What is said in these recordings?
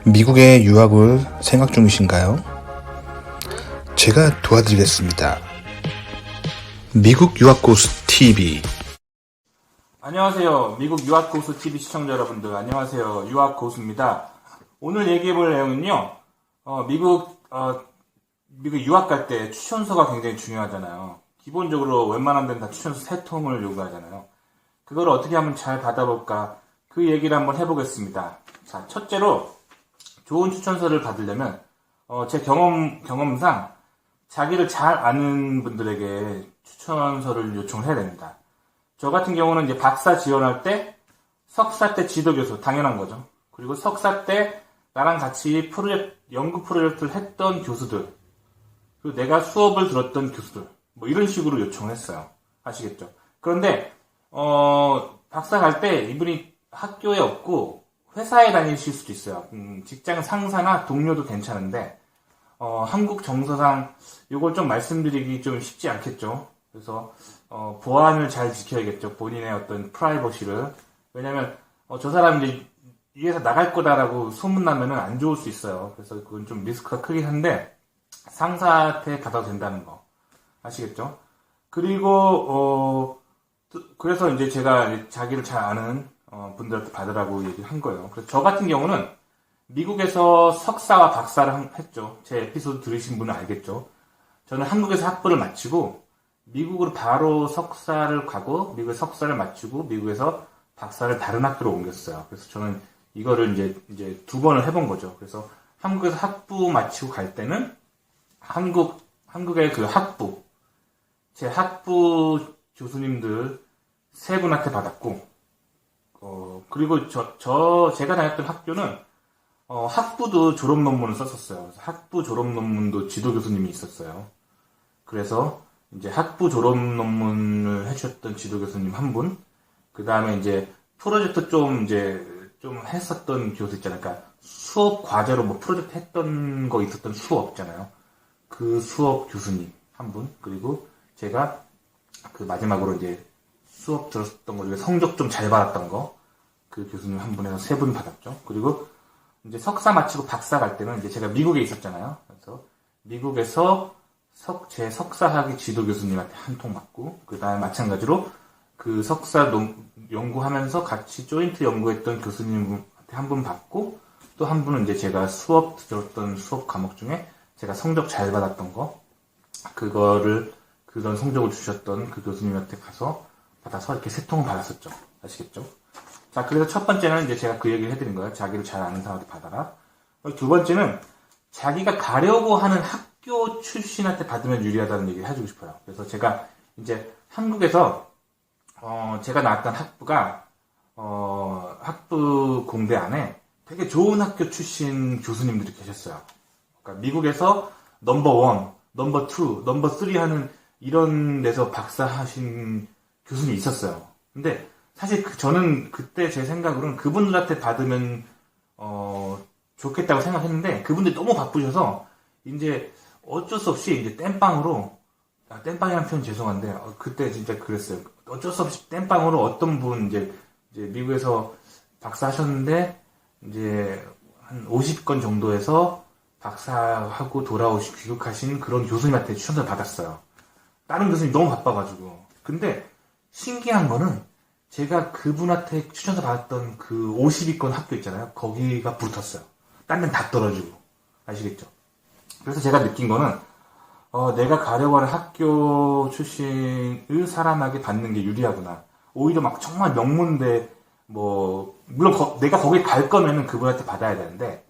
미국에 유학을 생각 중이신가요? 제가 도와드리겠습니다. 미국 유학고수 TV. 안녕하세요. 미국 유학고수 TV 시청자 여러분들, 안녕하세요. 유학고수입니다. 오늘 얘기해볼 내용은요, 미국 유학 갈 때 추천서가 굉장히 중요하잖아요. 기본적으로 웬만한 데는 다 추천서 3통을 요구하잖아요. 그걸 어떻게 하면 잘 받아볼까, 그 얘기를 한번 해보겠습니다. 자, 첫째로, 좋은 추천서를 받으려면, 제 경험상, 자기를 잘 아는 분들에게 추천서를 요청을 해야 됩니다. 저 같은 경우는 이제 박사 지원할 때, 석사 때 지도교수, 당연한 거죠. 그리고 석사 때 나랑 같이 연구 프로젝트를 했던 교수들, 그리고 내가 수업을 들었던 교수들, 뭐 이런 식으로 요청을 했어요. 아시겠죠? 그런데, 박사 갈 때 이분이 학교에 없고 회사에 다니실 수도 있어요. 직장 상사나 동료도 괜찮은데, 한국 정서상 이걸 좀 말씀드리기 좀 쉽지 않겠죠. 그래서 보안을 잘 지켜야겠죠. 본인의 어떤 프라이버시를. 왜냐면 저 사람 이제 위에서 나갈 거다라고 소문나면은 안 좋을 수 있어요. 그래서 그건 좀 리스크가 크긴 한데 상사한테 받아도 된다는 거 아시겠죠? 그리고 그래서 이제 제가 이제 자기를 잘 아는 분들한테 받으라고 얘기를 한 거예요. 그래서 저 같은 경우는 미국에서 석사와 박사를 했죠. 제 에피소드 들으신 분은 알겠죠. 저는 한국에서 학부를 마치고 미국으로 바로 석사를 가고 미국에서 석사를 마치고 미국에서 박사를 다른 학교로 옮겼어요. 그래서 저는 이거를 이제 2번을 해본 거죠. 그래서 한국에서 학부 마치고 갈 때는 한국의 그 제 학부 교수님들 3분한테 받았고, 그리고 제가 다녔던 학교는 학부도 졸업 논문을 썼었어요. 그래서 학부 졸업 논문도 지도 교수님이 있었어요. 그래서 이제 학부 졸업 논문을 해주셨던 지도 교수님 1분, 그 다음에 이제 프로젝트 좀 했었던 교수 있잖아요. 그러니까 수업 과제로 뭐 프로젝트 했던 거 있었던 수업 있잖아요. 그 수업 교수님 1분, 그리고 제가 그 마지막으로 이제 수업 들었던 거 중에 성적 좀 잘 받았던 거, 그 교수님 1분에서 3분 받았죠. 그리고 이제 석사 마치고 박사 갈 때는 이제 제가 미국에 있었잖아요. 그래서 미국에서 제 석사학위 지도 교수님한테 1통 받고, 그 다음에 마찬가지로 그 석사 연구하면서 같이 조인트 연구했던 교수님한테 1분 받고, 또 1분은 이제 제가 들었던 수업 과목 중에 제가 성적 잘 받았던 거, 그런 성적을 주셨던 그 교수님한테 받아서 이렇게 3통을 받았었죠. 아시겠죠? 자, 그래서 첫 번째는 이제 제가 그 얘기를 해드린 거예요. 자기를 잘 아는 사람한테 받아라. 2번째는 자기가 가려고 하는 학교 출신한테 받으면 유리하다는 얘기를 해주고 싶어요. 그래서 제가 이제 한국에서 제가 나왔던 학부가 학부 공대 안에 되게 좋은 학교 출신 교수님들이 계셨어요. 그러니까 미국에서 넘버 1, 넘버 2, 넘버 3 하는 이런 데서 박사 하신 교수님이 있었어요. 근데 사실 저는 그때 제 생각으로는 그분들한테 받으면 좋겠다고 생각했는데, 그분들이 너무 바쁘셔서 이제 어쩔 수 없이 이제 땜빵이라는 표현 죄송한데 그때 진짜 그랬어요. 어쩔 수 없이 땜빵으로 어떤 분 이제 미국에서 박사 하셨는데 이제 한 50건 정도에서 박사하고 귀국하신 그런 교수님한테 추천을 받았어요. 다른 교수님 너무 바빠가지고. 근데 신기한 거는 제가 그분한테 추천서 받았던 그 50위권 학교 있잖아요. 거기가 붙었어요. 딴 데는 다 떨어지고. 아시겠죠? 그래서 제가 느낀 거는 내가 가려고 하는 학교 출신을 사람에게 받는 게 유리하구나. 오히려 막 정말 명문대 물론 내가 거기 갈 거면은 그분한테 받아야 되는데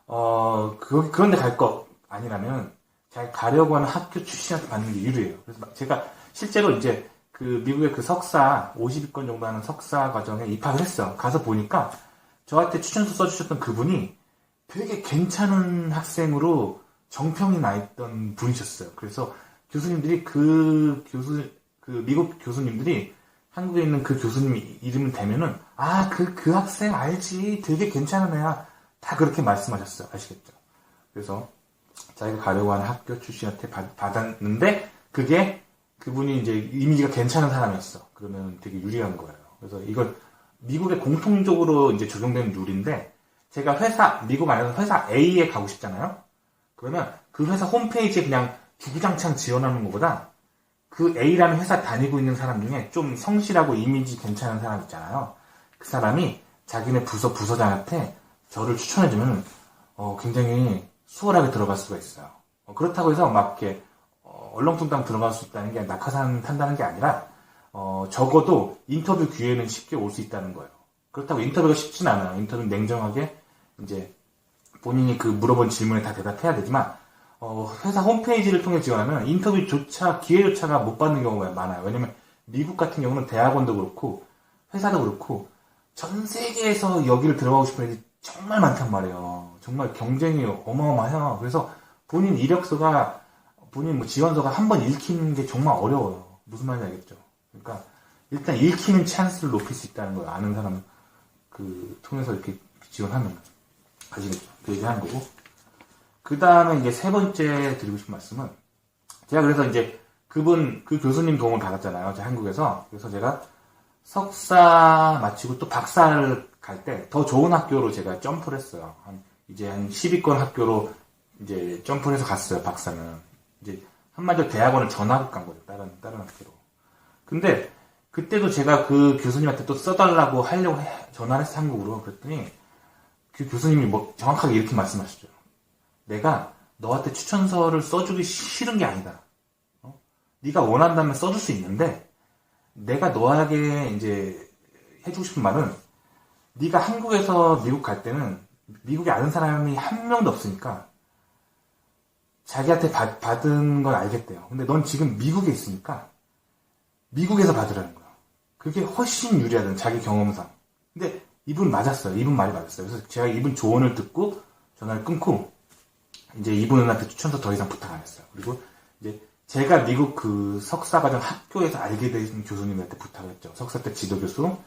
그런 데 갈 거 아니라면 자기가 가려고 하는 학교 출신한테 받는 게 유리해요. 그래서 제가 실제로 이제 그 미국의 그 석사 50위권 정도 하는 석사 과정에 입학을 했어요. 가서 보니까 저한테 추천서 써주셨던 그분이 되게 괜찮은 학생으로 정평이 나 있던 분이셨어요. 그래서 교수님들이 미국 교수님들이 한국에 있는 그 교수님 이름을 대면은 그 학생 알지, 되게 괜찮은 애야, 다 그렇게 말씀하셨어요. 아시겠죠? 그래서 자기가 가려고 하는 학교 출신한테 받았는데 그분이 이제 이미지가 괜찮은 사람이었어. 그러면 되게 유리한 거예요. 그래서 이걸 미국에 공통적으로 이제 적용되는 룰인데, 제가 미국 안에서 회사 A에 가고 싶잖아요? 그러면 그 회사 홈페이지에 그냥 주구장창 지원하는 것보다 그 A라는 회사 다니고 있는 사람 중에 좀 성실하고 이미지 괜찮은 사람 있잖아요. 그 사람이 자기네 부서장한테 저를 추천해주면 굉장히 수월하게 들어갈 수가 있어요. 그렇다고 해서 막 이렇게 얼렁뚱땅 들어갈 수 있다는 게 낙하산 탄다는 게 아니라 적어도 인터뷰 기회는 쉽게 올 수 있다는 거예요. 그렇다고 인터뷰가 쉽진 않아요. 인터뷰는 냉정하게 이제 본인이 그 물어본 질문에 다 대답해야 되지만 회사 홈페이지를 통해 지원하면 기회조차가 못 받는 경우가 많아요. 왜냐면 미국 같은 경우는 대학원도 그렇고 회사도 그렇고 전 세계에서 여기를 들어가고 싶은 애들이 정말 많단 말이에요. 정말 경쟁이 어마어마해요. 그래서 본인 이력서가 본인 뭐 지원서가 한 번 읽히는 게 정말 어려워요. 무슨 말인지 알겠죠? 그러니까 일단 읽히는 찬스를 높일 수 있다는 거예요. 아는 사람 통해서 이렇게 지원하면 아시겠죠? 그 얘기 하는 거고. 그 다음에 이제 세 번째 드리고 싶은 말씀은, 제가 그래서 이제 그 교수님 도움을 받았잖아요. 제가 한국에서. 그래서 제가 석사 마치고 또 박사를 갈 때 더 좋은 학교로 제가 점프를 했어요. 이제 한 10위권 학교로 이제 점프를 해서 갔어요. 박사는. 이제 한마디로 대학원을 전학을 간 거죠. 다른 학교로. 근데 그때도 제가 그 교수님한테 또 써달라고 하려고 전화를 했어, 한국으로. 그랬더니 그 교수님이 뭐 정확하게 이렇게 말씀하시죠. 내가 너한테 추천서를 써주기 싫은 게 아니다. 네가 원한다면 써줄 수 있는데 내가 너에게 이제 해주고 싶은 말은, 네가 한국에서 미국 갈 때는 미국에 아는 사람이 한 명도 없으니까 자기한테 받은 건 알겠대요. 근데 넌 지금 미국에 있으니까 미국에서 받으라는 거야. 그게 훨씬 유리하다는, 자기 경험상. 근데 이분 맞았어요. 이분 말이 맞았어요. 그래서 제가 이분 조언을 듣고 전화를 끊고 이제 이분한테 추천서 더 이상 부탁 안 했어요. 그리고 이제 제가 미국 그 석사과정 학교에서 알게 된 교수님한테 부탁을 했죠. 석사 때 지도교수,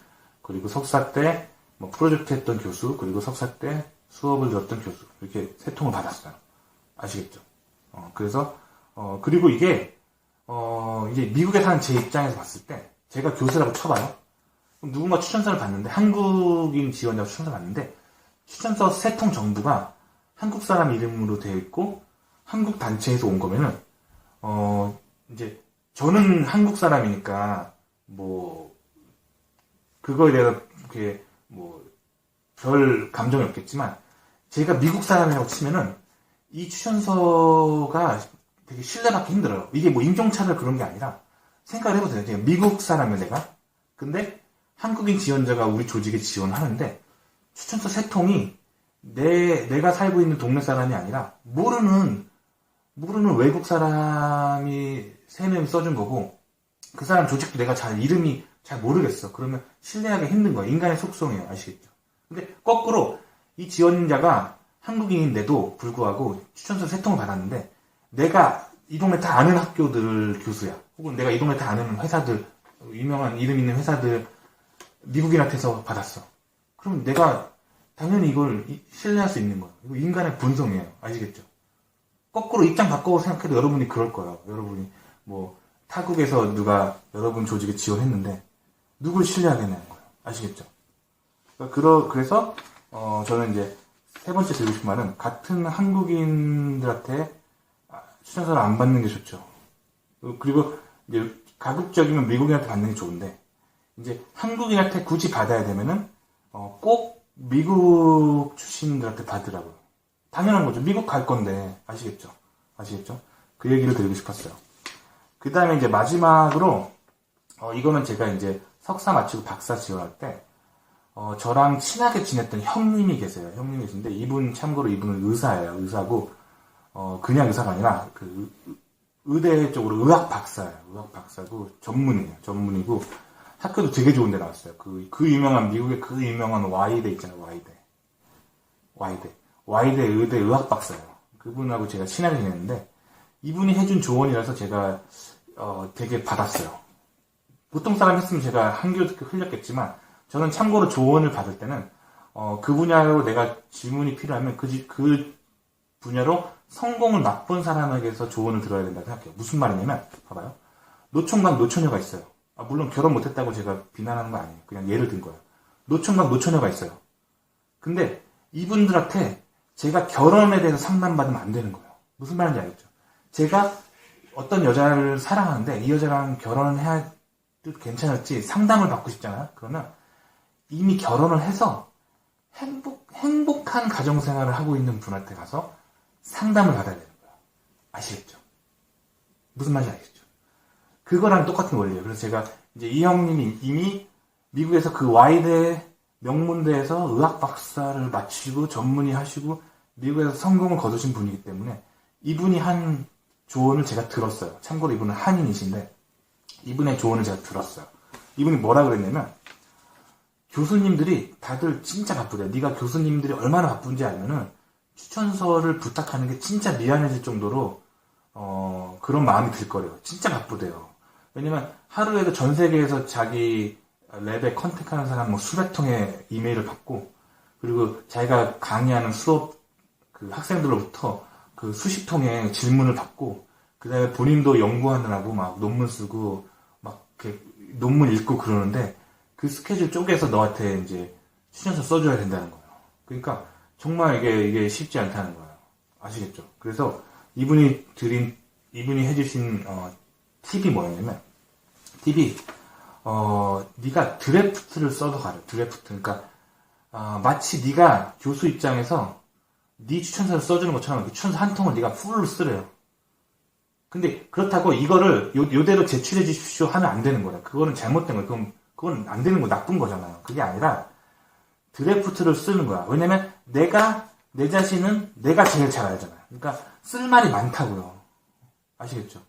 그리고 석사 때 뭐 프로젝트 했던 교수, 그리고 석사 때 수업을 들었던 교수, 이렇게 세 통을 받았어요. 아시겠죠? 그래서 그리고 이게 이제 미국에 사는 제 입장에서 봤을 때, 제가 교수라고 쳐봐요. 그럼 누군가 추천서를 받는데, 한국인 지원자가 추천서를 받는데, 추천서 세 통 전부가 한국 사람 이름으로 되어 있고, 한국 단체에서 온 거면은, 이제, 저는 한국 사람이니까, 뭐, 그거에 대해서, 이렇게, 뭐, 별 감정이 없겠지만, 제가 미국 사람이라고 치면은, 이 추천서가 되게 신뢰받기 힘들어요. 이게 뭐 인종차별 그런 게 아니라, 생각을 해보세요. 제가 미국 사람이야, 내가. 근데, 한국인 지원자가 우리 조직에 지원하는데, 추천서 세 통이, 내가 살고 있는 동네 사람이 아니라, 모르는 외국 사람이 세 명이 써준 거고, 그 사람 조직도 내가 이름이 잘 모르겠어. 그러면 신뢰하기 힘든 거야. 인간의 속성이에요. 아시겠죠? 근데 거꾸로 이 지원자가 한국인인데도 불구하고 추천서 세 통을 받았는데, 내가 이 동네 다 아는 학교들 교수야. 혹은 내가 이 동네 다 아는 회사들, 유명한 이름 있는 회사들 미국인한테서 받았어. 그럼 내가 당연히 이걸 신뢰할 수 있는 거예요. 이거 인간의 본성이에요. 아시겠죠? 거꾸로 입장 바꿔 생각해도 여러분이 그럴 거예요. 여러분이 뭐 타국에서 누가 여러분 조직에 지원했는데 누굴 신뢰하겠냐는 거예요. 아시겠죠? 그래서 저는 이제 세 번째 드리고 싶은 말은, 같은 한국인들한테 추천서를 안 받는 게 좋죠. 그리고 이제 가급적이면 미국인한테 받는 게 좋은데, 이제 한국인한테 굳이 받아야 되면은 꼭 미국 출신들한테 받으라고요. 당연한 거죠. 미국 갈 건데. 아시겠죠? 그 얘기를 드리고 싶었어요. 그 다음에 이제 마지막으로 이거는 제가 이제 석사 마치고 박사 지원할 때 저랑 친하게 지냈던 형님이 계세요. 형님이 계신데, 참고로 이분은 의사예요. 의사고 그냥 의사가 아니라 그 의대 쪽으로 의학 박사예요. 의학 박사고 전문이고 학교도 되게 좋은 데 나왔어요. 그 유명한, 미국의 그 유명한 와이대 있잖아요. 와이대 의대 의학 박사예요. 그분하고 제가 친하게 지냈는데, 이분이 해준 조언이라서 제가 되게 받았어요. 보통 사람 했으면 제가 한교 흘렸겠지만, 저는 참고로 조언을 받을 때는 그 분야로 내가 질문이 필요하면 그 분야로 성공을 맛본 사람에게서 조언을 들어야 된다고 생각해요. 무슨 말이냐면, 봐봐요. 노총각 노처녀가 있어요. 물론 결혼 못했다고 제가 비난하는 거 아니에요. 그냥 예를 든 거예요. 노총각 노처녀가 있어요. 근데 이분들한테 제가 결혼에 대해서 상담받으면 안 되는 거예요. 무슨 말인지 알겠죠? 제가 어떤 여자를 사랑하는데 이 여자랑 결혼을 해도 괜찮을지 상담을 받고 싶잖아요. 그러면 이미 결혼을 해서 행복한 가정생활을 하고 있는 분한테 가서 상담을 받아야 되는 거예요. 아시겠죠? 무슨 말인지 알겠죠? 그거랑 똑같은 원리예요. 그래서 제가 이제 이 형님이 이미 미국에서 그 와이드 명문대에서 의학 박사를 마치고 전문의 하시고 미국에서 성공을 거두신 분이기 때문에 이분이 한 조언을 제가 들었어요. 참고로 이분은 한인이신데 이분의 조언을 제가 들었어요. 이분이 뭐라 그랬냐면 교수님들이 다들 진짜 바쁘대요. 네가 교수님들이 얼마나 바쁜지 알면은 추천서를 부탁하는 게 진짜 미안해질 정도로 그런 마음이 들 거래요. 진짜 바쁘대요. 왜냐면 하루에도 전 세계에서 자기 랩에 컨택하는 사람 뭐 수백 통의 이메일을 받고 그리고 자기가 강의하는 수업 그 학생들로부터 그 수십 통의 질문을 받고 그 다음에 본인도 연구하느라고 막 논문 쓰고 막 이렇게 논문 읽고 그러는데 그 스케줄 쪼개서 너한테 이제 추천서 써줘야 된다는 거예요. 그러니까 정말 이게 쉽지 않다는 거예요. 아시겠죠? 그래서 이분이 해주신 팁이 뭐였냐면 팁이 네가 드래프트를 써서 가래. 드래프트. 그러니까 마치 네가 교수 입장에서 네 추천서를 써주는 것처럼 그 추천서 한 통을 네가 풀로 쓰래요. 근데 그렇다고 이거를 요대로 제출해 주십시오 하면 안 되는 거야. 그거는 잘못된 거야. 그건 안 되는 거 나쁜 거잖아요. 그게 아니라 드래프트를 쓰는 거야. 왜냐면 내 자신은 내가 제일 잘 알잖아요. 그러니까 쓸 말이 많다고요. 아시겠죠?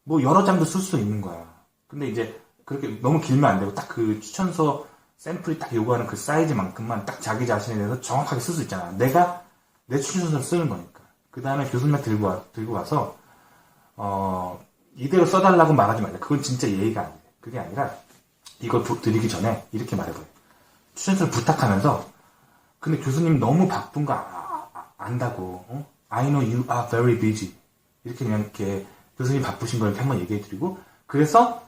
뭐 여러 장도 쓸 수 있는 거야. 근데 이제 그렇게 너무 길면 안 되고 딱 그 추천서 샘플이 딱 요구하는 그 사이즈만큼만 딱 자기 자신에 대해서 정확하게 쓸 수 있잖아. 내가 내 추천서를 쓰는 거니까. 그 다음에 교수님한테 들고 와서 이대로 써달라고 말하지 말자. 그건 진짜 예의가 아니에요. 그게 아니라 이걸 드리기 전에 이렇게 말해봐요. 추천서를 부탁하면서 근데 교수님 너무 바쁜 거 안다고. I know you are very busy. 이렇게 그냥 이렇게 교수님 바쁘신 걸 이렇게 한번 얘기해드리고 그래서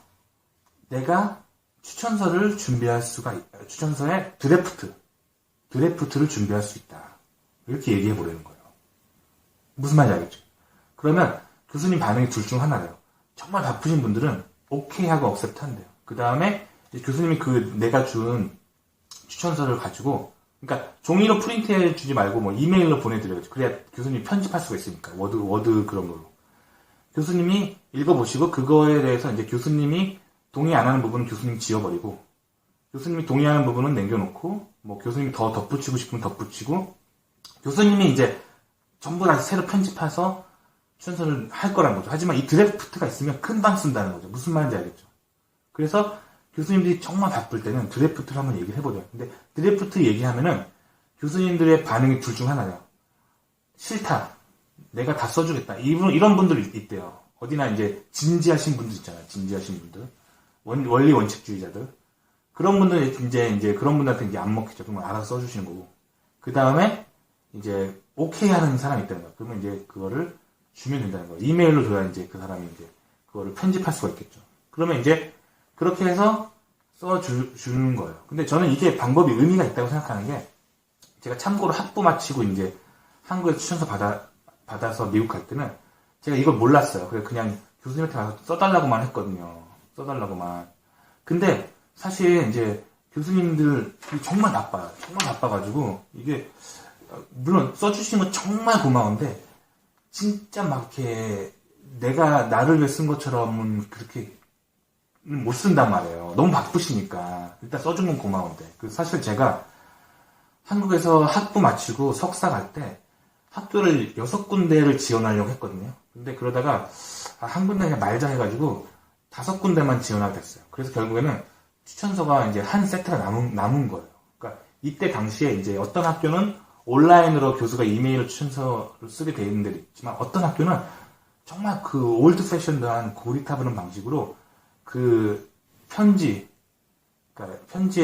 내가 추천서를 추천서의 드래프트를 준비할 수 있다. 이렇게 얘기해보려는 거예요. 무슨 말인지 알겠죠? 그러면 교수님 반응이 둘 중 하나래요. 정말 바쁘신 분들은 오케이 하고 억셉트 한대요. 그 다음에 교수님이 내가 준 추천서를 가지고 그러니까 종이로 프린트해 주지 말고 뭐 이메일로 보내드려야죠. 그래야 교수님이 편집할 수가 있으니까. 워드 그런 걸로. 교수님이 읽어보시고 그거에 대해서 이제 교수님이 동의 안 하는 부분은 교수님이 지워버리고 교수님이 동의하는 부분은 남겨놓고 뭐 교수님이 더 덧붙이고 싶으면 덧붙이고 교수님이 이제 전부 다시 새로 편집해서 추천서를 할 거라는 거죠. 하지만 이 드래프트가 있으면 금방 쓴다는 거죠. 무슨 말인지 알겠죠? 그래서 교수님들이 정말 바쁠 때는 드래프트를 한번 얘기를 해보래요. 근데 드래프트 얘기하면은 교수님들의 반응이 둘 중 하나예요. 싫다. 내가 다 써주겠다. 이런 분들이 있대요. 어디나 이제 진지하신 분들 있잖아요. 진지하신 분들. 원리 원칙주의자들. 그런 분들 이제 그런 분들한테 이제 안 먹히죠. 그러면 알아서 써주시는 거고. 그 다음에 이제 오케이 하는 사람이 있다는 거예요. 그러면 이제 그거를 주면 된다는 거예요. 이메일로 줘야 이제 그 사람이 이제 그거를 편집할 수가 있겠죠. 그러면 이제 그렇게 해서 써주는 거예요. 근데 저는 이게 방법이 의미가 있다고 생각하는 게 제가 참고로 학부 마치고 이제 한국에 추천서 받아서 미국 갈 때는 제가 이걸 몰랐어요. 그래서 그냥 교수님한테 가서 써달라고만 했거든요. 써달라고만. 근데 사실 이제 교수님들이 정말 나빠요. 정말 나빠가지고 이게 물론 써주신 건 정말 고마운데 진짜 막 이렇게 내가 나를 위해 쓴 것처럼은 그렇게 못 쓴단 말이에요. 너무 바쁘시니까. 일단 써준 건 고마운데. 사실 제가 한국에서 학부 마치고 석사 갈 때 학교를 6군데를 지원하려고 했거든요. 근데 그러다가 한 군데 그냥 말자 해가지고 5군데만 지원하게 됐어요. 그래서 결국에는 추천서가 이제 한 세트가 남은 거예요. 그러니까 이때 당시에 이제 어떤 학교는 온라인으로 교수가 이메일로 추천서를 쓰게 돼 있는 데도 있지만 어떤 학교는 정말 그 올드 패션드한 고리타분한 방식으로 그 편지에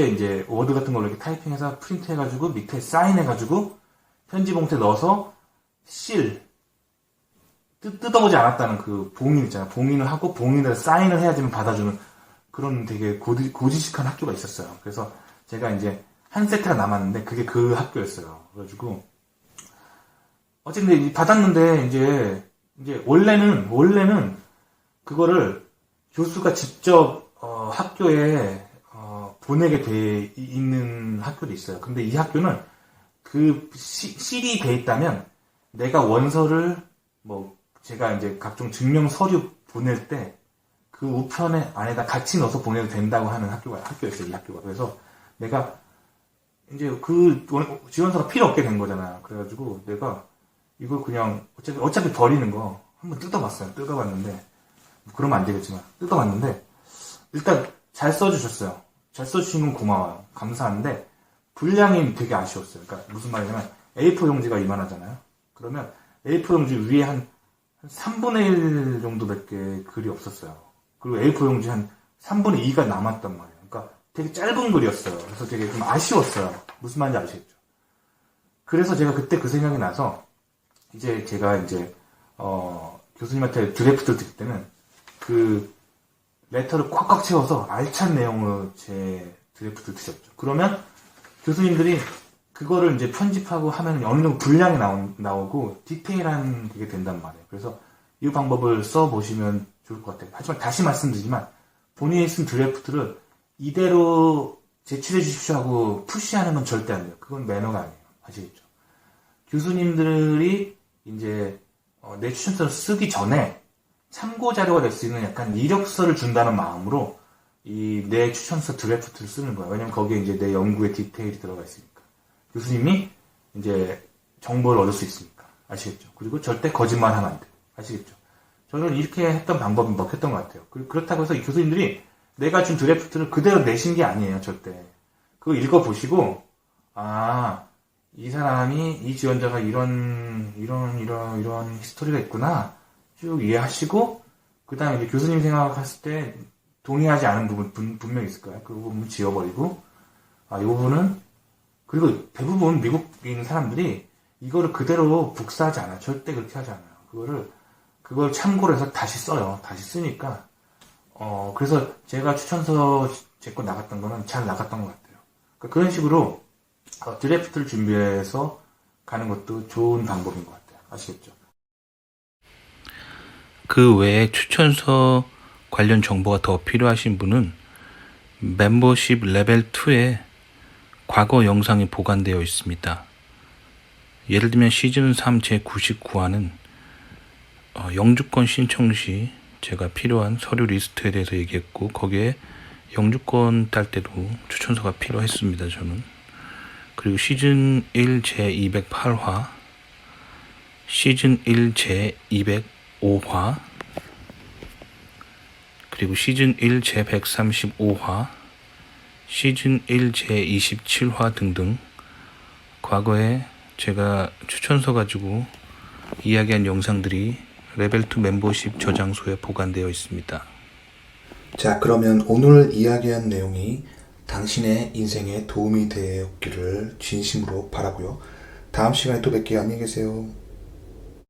이제 워드 같은 걸로 이렇게 타이핑해서 프린트해가지고 밑에 사인해가지고 편지 봉투에 넣어서 뜯어보지 않았다는 그 봉인 있잖아요. 봉인을 하고 봉인에다 사인을 해야지만 받아주는 그런 되게 고지식한 학교가 있었어요. 그래서 제가 이제 한 세트가 남았는데 그게 그 학교였어요. 그래가지고 어쨌든 받았는데 이제 원래는 그거를 교수가 직접 학교에 보내게 돼 있는 학교도 있어요. 근데 이 학교는 그 실이 돼 있다면 내가 원서를 제가 이제 각종 증명 서류 보낼 때 그 우편에 안에다 같이 넣어서 보내도 된다고 하는 학교였어요. 이 학교가. 그래서 내가 이제 그 지원서가 필요 없게 된 거잖아요. 그래가지고 내가 이걸 그냥 어차피 버리는 거 한번 뜯어봤어요. 뜯어봤는데 그러면 안 되겠지만 뜯어봤는데 일단 잘 써주셨어요. 잘 써주신 건 고마워요. 감사한데 분량이 되게 아쉬웠어요. 그러니까 무슨 말이냐면 A4 용지가 이만하잖아요. 그러면 A4 용지 위에 한 3분의 1 정도밖에 글이 없었어요. 그리고 A4 용지 한 3분의 2가 남았단 말이에요. 그러니까 되게 짧은 글이었어요. 그래서 되게 좀 아쉬웠어요. 무슨 말인지 아시겠죠? 그래서 제가 그때 그 생각이 나서 제가 교수님한테 드래프트를 드릴 때는 그 레터를 꽉꽉 채워서 알찬 내용으로 제 드래프트를 드렸죠. 그러면 교수님들이 그거를 이제 편집하고 하면 어느 정도 분량이 나오고 디테일한 그게 된단 말이에요. 그래서 이 방법을 써보시면 좋을 것 같아요. 하지만 다시 말씀드리지만 본인이 쓴 드래프트를 이대로 제출해 주십시오 하고 푸시하는 건 절대 안 돼요. 그건 매너가 아니에요. 아시겠죠? 교수님들이 이제 내 추천서를 쓰기 전에 참고 자료가 될 수 있는 약간 이력서를 준다는 마음으로 이 내 추천서 드래프트를 쓰는 거예요. 왜냐면 거기에 이제 내 연구의 디테일이 들어가 있으니까. 교수님이 이제 정보를 얻을 수 있으니까. 아시겠죠? 그리고 절대 거짓말하면 안 돼요. 아시겠죠? 저는 이렇게 했던 방법이 먹혔던 것 같아요. 그렇다고 해서 이 교수님들이 내가 준 드래프트를 그대로 내신 게 아니에요, 절대. 그거 읽어보시고, 이 사람이, 이 지원자가 이런 히스토리가 있구나. 쭉 이해하시고, 그 다음에 이제 교수님 생각했을 때 동의하지 않은 부분 분명히 있을 거예요. 그 부분 지워버리고, 이 부분은, 그리고 대부분 미국에 있는 사람들이 이거를 그대로 복사하지 않아요. 절대 그렇게 하지 않아요. 그걸 참고로 해서 다시 써요. 다시 쓰니까. 그래서 제가 추천서 제 거 나갔던 거는 잘 나갔던 것 같아요. 그러니까 그런 식으로 드래프트를 준비해서 가는 것도 좋은 방법인 것 같아요. 아시겠죠? 그 외에 추천서 관련 정보가 더 필요하신 분은 멤버십 레벨 2에 과거 영상이 보관되어 있습니다. 예를 들면 시즌 3 제99화는 영주권 신청 시 제가 필요한 서류 리스트에 대해서 얘기했고 거기에 영주권 딸 때도 추천서가 필요했습니다. 저는. 그리고 시즌 1 제208화, 시즌 1 제205화, 그리고 시즌 1 제135화, 시즌 1 제27화 등등 과거에 제가 추천서 가지고 이야기한 영상들이 레벨 2 멤버십 저장소에 보관되어 있습니다. 자, 그러면 오늘 이야기한 내용이 당신의 인생에 도움이 되었기를 진심으로 바라고요. 다음 시간에 또 뵐게요. 안녕히 계세요.